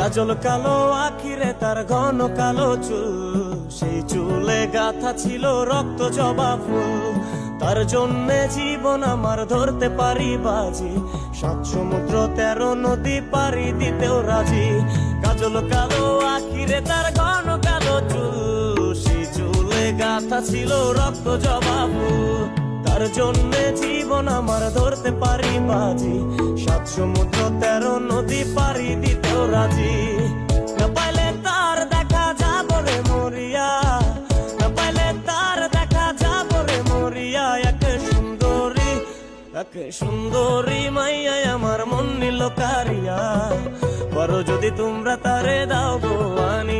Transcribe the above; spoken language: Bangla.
কাজল কালো আখিরে তার ঘন কালো চুল, সেই চুলে গাথা ছিল রক্ত জবা ফুল। তার জন্যে জীবন আমার ধরতে পারি বাজি, 7 সমুদ্র 13 নদী পারি দিতেও রাজি। কাজল কালো আখিরে তার ঘন কালো চুল, সেই চুলে গাথা ছিল রক্ত জবা ফুল। তার জন্যে জীবন আমার ধরতে পারি বাজি, 7 সমুদ্র 13 নদী পারি দিতেও রাজি। না পাইলে তার দেখা যাব রে মরিয়া, না পাইলে তার দেখা যাব রে মরিয়া। একে সুন্দরী মাইয়া আমার মন নিল কারিয়া, বড় যদি তোমরা তারে দাও গো আনি।